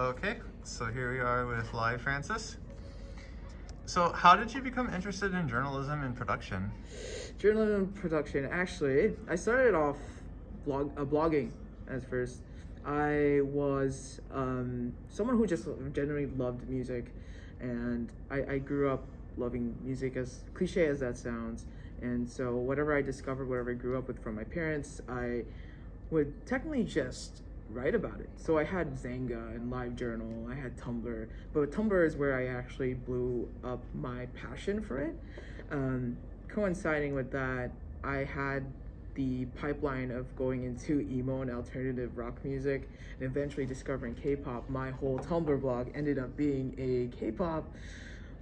Okay, so here we are with Lai Frances. So how did you become interested in journalism and production? Journalism production. Actually, I started off blogging as first. I was someone who just generally loved music, and I grew up loving music, as cliche as that sounds. And so whatever I discovered, whatever I grew up with from my parents, I would technically just write about it. So I had Zanga and LiveJournal, I had Tumblr, but Tumblr is where I actually blew up my passion for it. Coinciding with that, I had the pipeline of going into emo and alternative rock music and eventually discovering K-pop. My whole Tumblr blog ended up being a K-pop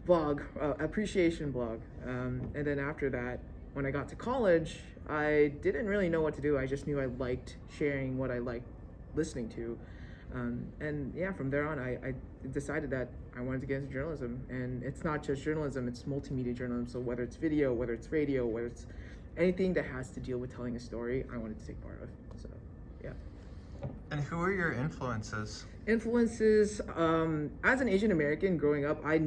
blog, appreciation blog. And then after that, when I got to college, I didn't really know what to do. I just knew I liked sharing what I liked listening to. And yeah, from there on, I decided that I wanted to get into journalism. And it's not just journalism, it's multimedia journalism. So whether it's video, whether it's radio, whether it's anything that has to deal with telling a story, I wanted to take part of. So yeah. And who were your influences? Influences, as an Asian American growing up, I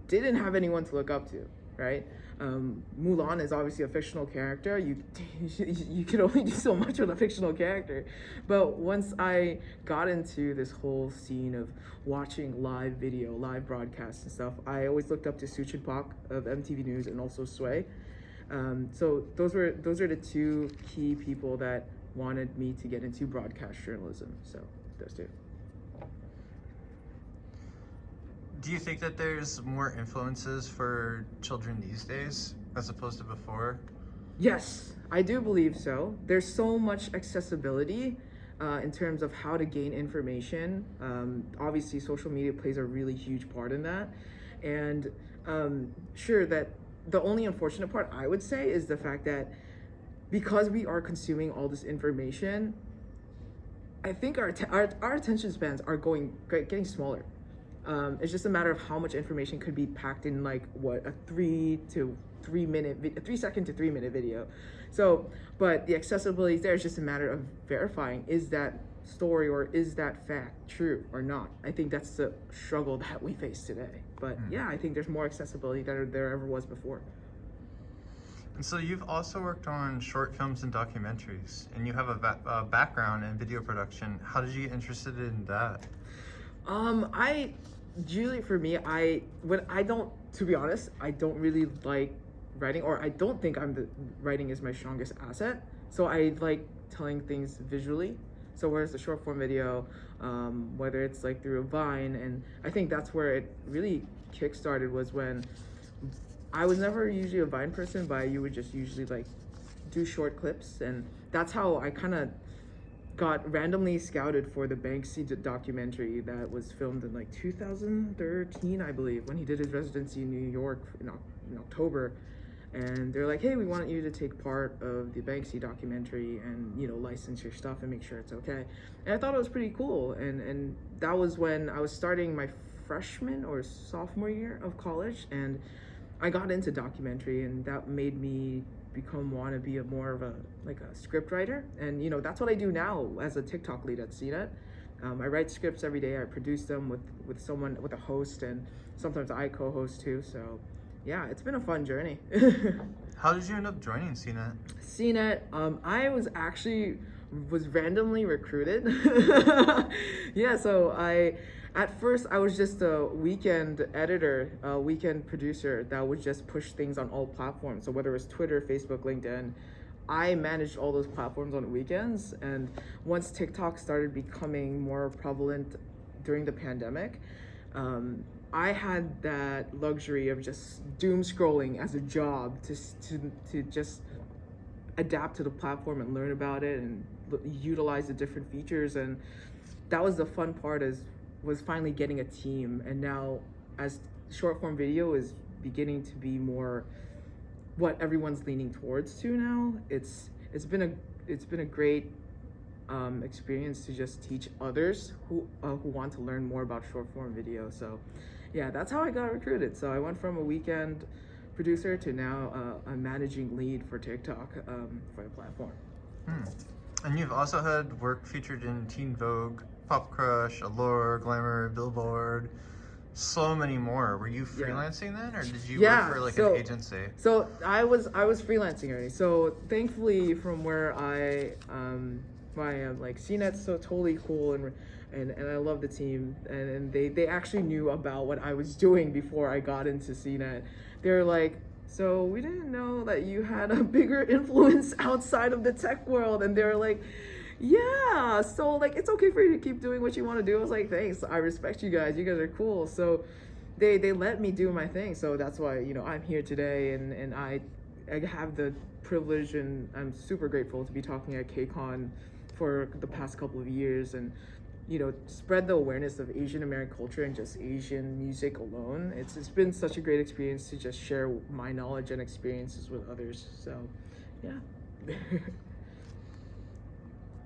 didn't have anyone to look up to, right? Mulan is obviously a fictional character. You can only do so much with a fictional character. But once I got into this whole scene of watching live video, live broadcasts and stuff, I always looked up to Suchin Pak of MTV News and also Sway. So those are the two key people that wanted me to get into broadcast journalism. So those two. Do you think that there's more influences for children these days as opposed to before? Yes, I do believe so. There's so much accessibility in terms of how to gain information. Obviously, social media plays a really huge part in that. And sure, that the only unfortunate part I would say is the fact that because we are consuming all this information, I think our attention spans are getting smaller. It's just a matter of how much information could be packed in like a 3 second to 3 minute video. So, but the accessibility there is just a matter of verifying, is that story or is that fact true or not? I think that's the struggle that we face today. But yeah, I think there's more accessibility than there ever was before. And so you've also worked on short films and documentaries, and you have a background in video production. How did you get interested in that? To be honest, I don't really like writing, or I don't think writing is my strongest asset. So I like telling things visually. So whereas the short form video, whether it's like through a Vine, and I think that's where it really kickstarted, was when I was never usually a Vine person, but you would just usually like do short clips, and that's how I kind of got randomly scouted for the MCed documentary that was filmed in like 2013, I believe, when he did his residency in New York in October. And they're like, hey, we want you to take part of the MCed documentary and, license your stuff and make sure it's okay. And I thought it was pretty cool. And that was when I was starting my freshman or sophomore year of college. And I got into documentary, and that made me want to be more of a script writer. And that's what I do now as a TikTok lead at Cnet. I write scripts every day. I produce them with a host, and sometimes I co-host too. So yeah, it's been a fun journey. How did you end up joining Cnet? Cnet, I was randomly recruited. Yeah, so at first I was just a weekend editor, a weekend producer that would just push things on all platforms. So whether it was Twitter, Facebook, LinkedIn, I managed all those platforms on the weekends. And once TikTok started becoming more prevalent during the pandemic, I had that luxury of just doom scrolling as a job to just adapt to the platform and learn about it and utilize the different features. And that was the fun part, was finally getting a team. And now, as short form video is beginning to be more what everyone's leaning towards to now, it's been a great experience to just teach others who want to learn more about short form video. So yeah, that's how I got recruited. So I went from a weekend producer to now a managing lead for TikTok for the platform. And you've also had work featured in Teen Vogue, Pop Crush, Allure, Glamour, Billboard, so many more. Were you freelancing then, or did you work for like an agency? So I was freelancing already. So thankfully, from where I am, like Cnet's so totally cool, and I love the team, and they actually knew about what I was doing before I got into Cnet. They're like, so we didn't know that you had a bigger influence outside of the tech world, and they're like, yeah, so like it's okay for you to keep doing what you want to do. I was like, thanks, I respect you guys are cool. So they let me do my thing, so that's why, you know, I'm here today, and I have the privilege, and I'm super grateful to be talking at KCON for the past couple of years, and you know, spread the awareness of Asian American culture and just Asian music alone. It's been such a great experience to just share my knowledge and experiences with others. So yeah.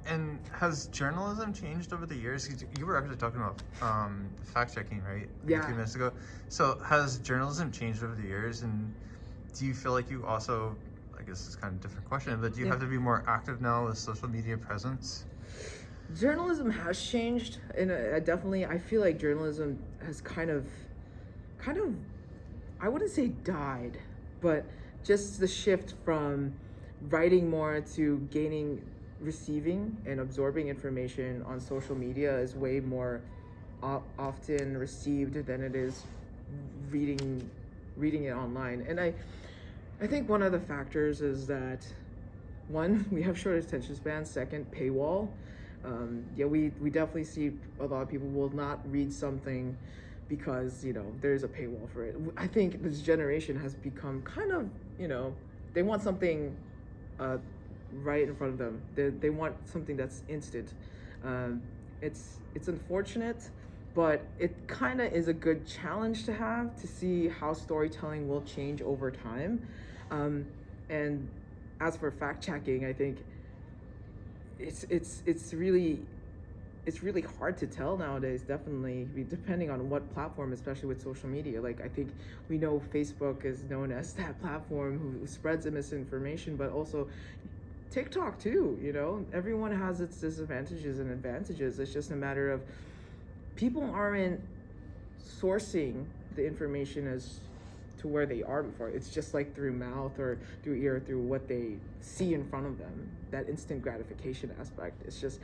And has journalism changed over the years? You were actually talking about fact checking, right? Like a few minutes ago. So has journalism changed over the years? And do you feel like you also, I guess it's kind of a different question, but do you have to be more active now with social media presence? Journalism has changed, and I feel like journalism has kind of, I wouldn't say died, but just the shift from writing more to receiving and absorbing information on social media is way more often received than it is reading it online. And I think one of the factors is that, one, we have short attention spans. Second, paywall. We definitely see a lot of people will not read something because, you know, there's a paywall for it. I think this generation has become kind of, you know, they want something right in front of them. They want something that's instant. It's unfortunate, but it kind of is a good challenge to have, to see how storytelling will change over time. And as for fact checking, I think it's really hard to tell nowadays, definitely, depending on what platform, especially with social media. Like, I think we know Facebook is known as that platform who spreads the misinformation, but also TikTok too, you know? Everyone has its disadvantages and advantages. It's just a matter of people aren't sourcing the information as to where they are before. It's just like through mouth or through ear, through what they see in front of them, that instant gratification aspect. It's just,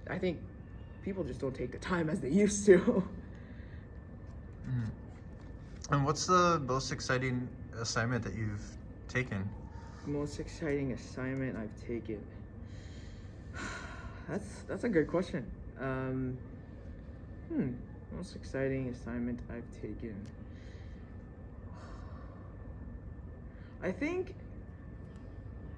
I think people just don't take the time as they used to. And what's the most exciting assignment that you've taken? Most exciting assignment I've taken. That's a good question. Most exciting assignment I've taken. I think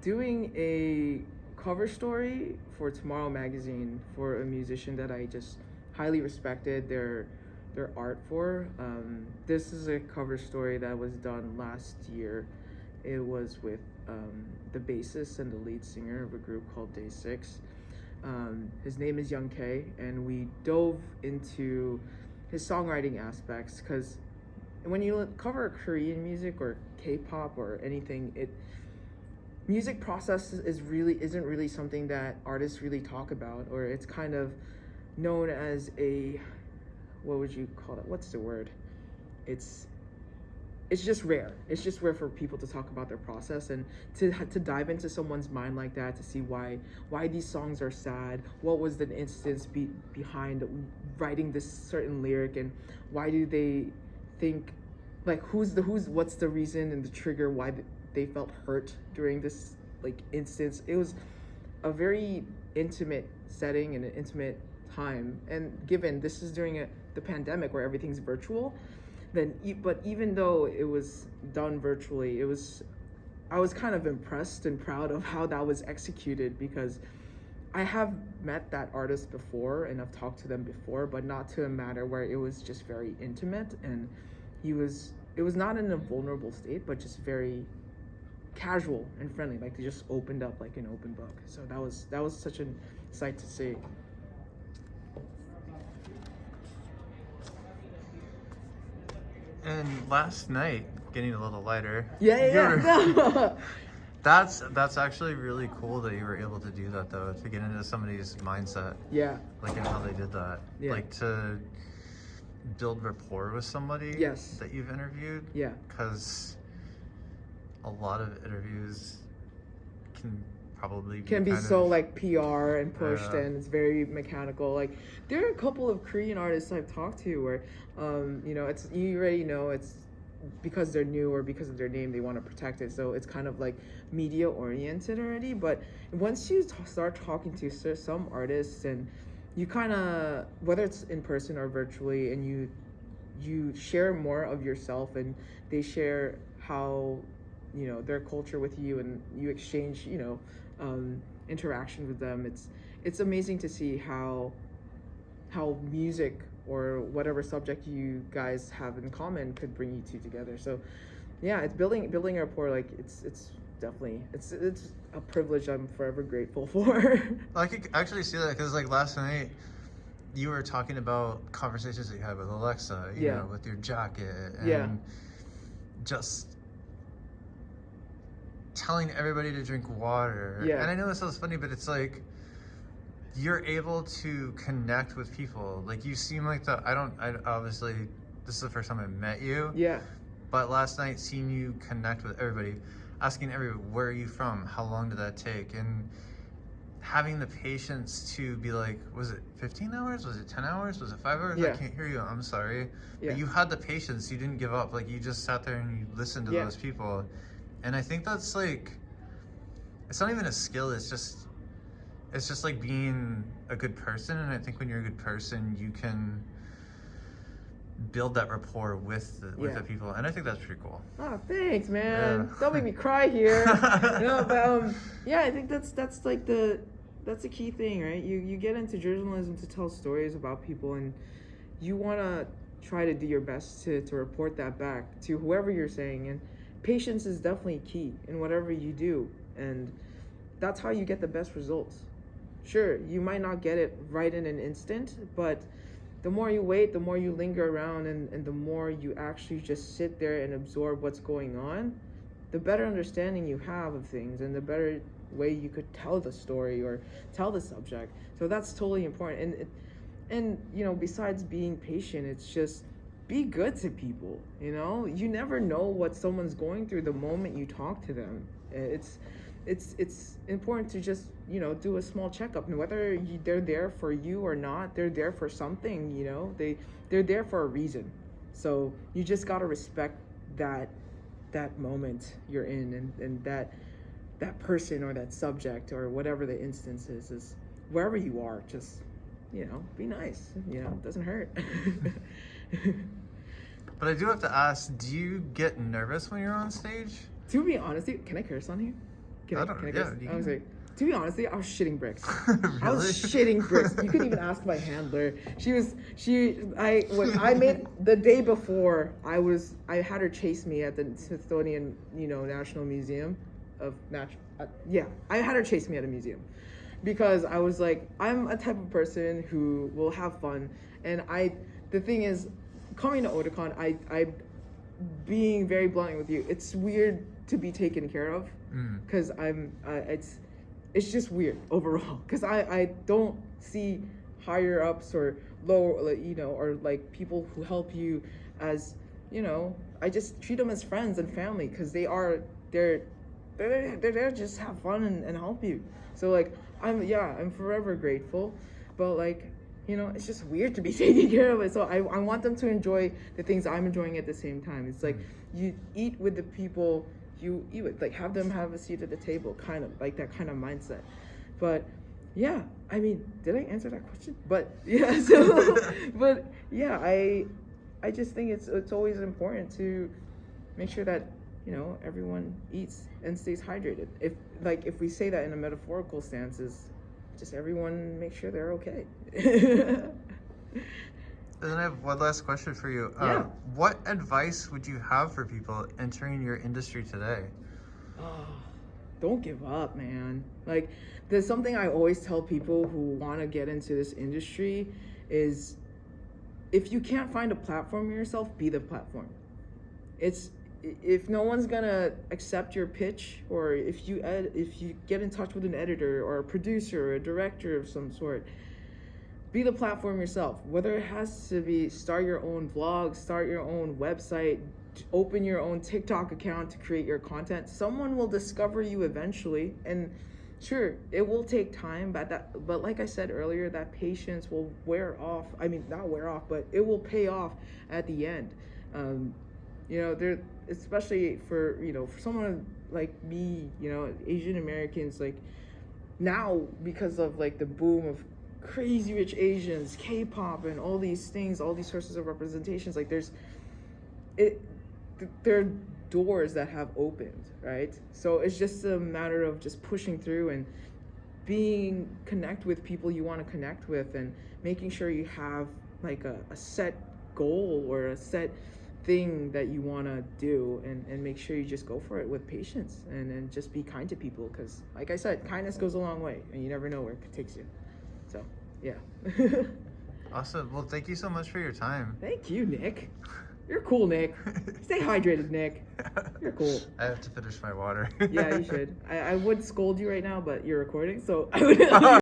doing a cover story for Tomorrow magazine for a musician that I just highly respected their art for. This is a cover story that was done last year. It was with the bassist and the lead singer of a group called Day 6. His name is Young K, and we dove into his songwriting aspects, because when you cover Korean music or K-pop or anything, music process isn't really something that artists really talk about, or it's kind of known as a, what would you call it? What's the word? It's just rare. It's just rare for people to talk about their process, and to dive into someone's mind like that, to see why these songs are sad, what was the instance behind writing this certain lyric, and why do they think, like, what's the reason and the trigger why they felt hurt during this, like, instance. It was a very intimate setting and an intimate time, and given this is during the pandemic where everything's virtual, but even though it was done virtually, I was kind of impressed and proud of how that was executed, because I have met that artist before and I've talked to them before, but not to a matter where it was just very intimate, and it was not in a vulnerable state, but just very casual and friendly. Like, they just opened up like an open book. So that was such a sight to see. And last night, getting a little lighter. Yeah. That's actually really cool that you were able to do that though, to get into somebody's mindset. Yeah. Like and how they did that. Yeah. Like to build rapport with somebody Yes. that you've interviewed. Yeah. Because a lot of interviews can probably can be kind so of, like PR and pushed, Yeah. and it's very mechanical. Like there are a couple of Korean artists I've talked to where, you know, it's, you already know it's because they're new or because of their name they want to protect it, so it's kind of like media oriented already. But once you start talking to some artists, and you kind of, whether it's in person or virtually, and you share more of yourself, and they share how, you know, their culture with you, and you exchange, you know, interaction with them. It's amazing to see how music or whatever subject you guys have in common could bring you two together. So yeah, it's building a rapport. Like it's definitely it's a privilege I'm forever grateful for. I could actually see that because like last night you were talking about conversations that you had with Alexa, you know, with your jacket, and just telling everybody to drink water. Yeah. And I know this sounds funny, but it's like you're able to connect with people. Like you seem like I obviously this is the first time I met you. Yeah. But last night seeing you connect with everybody, asking everybody, where are you from? How long did that take? And having the patience to be like, was it 15 hours? Was it 10 hours? Was it 5 hours? Yeah. I can't hear you. I'm sorry. Yeah. But you had the patience. You didn't give up. Like you just sat there and you listened to those people. And I think that's like, it's not even a skill. It's just like being a good person. And I think when you're a good person, you can build that rapport with the people. And I think that's pretty cool. Oh, thanks, man. Yeah. Don't make me cry here. No, but yeah, I think that's like that's the key thing, right? You get into journalism to tell stories about people, and you want to try to do your best to report that back to whoever you're saying. And patience is definitely key in whatever you do, and that's how you get the best results. Sure, you might not get it right in an instant, but the more you wait, the more you linger around, and the more you actually just sit there and absorb what's going on, the better understanding you have of things, and the better way you could tell the story or tell the subject. So that's totally important. And you know, besides being patient, it's just be good to people. You know, you never know what someone's going through the moment you talk to them. It's important to just, you know, do a small checkup, and whether they're there for you or not, they're there for something. You know, they're there for a reason. So you just gotta respect that moment you're in, and that person or that subject or whatever the instance is wherever you are. Just, you know, be nice. You know, it doesn't hurt. But I do have to ask, do you get nervous when you're on stage? To be honest, can I curse on here? Can I curse? I was like, to be honest, I was shitting bricks. Really? I was shitting bricks. You could even ask my handler. When I made the day before, I had her chase me at the Smithsonian, you know, National Museum of Natural. I had her chase me at a museum because I was like, I'm a type of person who will have fun, and the thing is, coming to Otakon, I being very blunt with you, it's weird to be taken care of because it's just weird overall because I don't see higher ups or low, you know, or like people who help you as, you know, I just treat them as friends and family because they're there just have fun and help you. So like I'm forever grateful, but like, you know, it's just weird to be taken care of it. So I want them to enjoy the things I'm enjoying at the same time. It's like you eat with the people you eat with, like have them have a seat at the table, kind of like that kind of mindset. But yeah, I mean, did I answer that question? But yeah, so but yeah, I just think it's always important to make sure that, you know, everyone eats and stays hydrated. If we say that in a metaphorical stance, is just everyone make sure they're okay. And then I have one last question for you. What advice would you have for people entering your industry today? Oh, don't give up, man. Like, there's something I always tell people who want to get into this industry is, if you can't find a platform yourself, be the platform. if no one's gonna accept your pitch, or if you get in touch with an editor or a producer or a director of some sort, be the platform yourself. Whether it has to be start your own vlog, start your own website, open your own TikTok account to create your content, someone will discover you eventually. And sure, it will take time, but like I said earlier, that patience will wear off. I mean, not wear off, but it will pay off at the end. You know, there, especially for, you know, for someone like me, you know, Asian Americans, like now, because of like the boom of Crazy Rich Asians, K-pop, and all these things, all these sources of representations, like there are doors that have opened, right? So it's just a matter of just pushing through and connect with people you want to connect with, and making sure you have like a set goal or a set thing that you want to do, and make sure you just go for it with patience, and just be kind to people, because like I said, kindness goes a long way, and you never know where it takes you. So yeah. Awesome. Well, thank you so much for your time. Thank you, Nick. You're cool, Nick. Stay hydrated, Nick. You're cool. I have to finish my water. Yeah, you should. I would scold you right now, but you're recording, so I would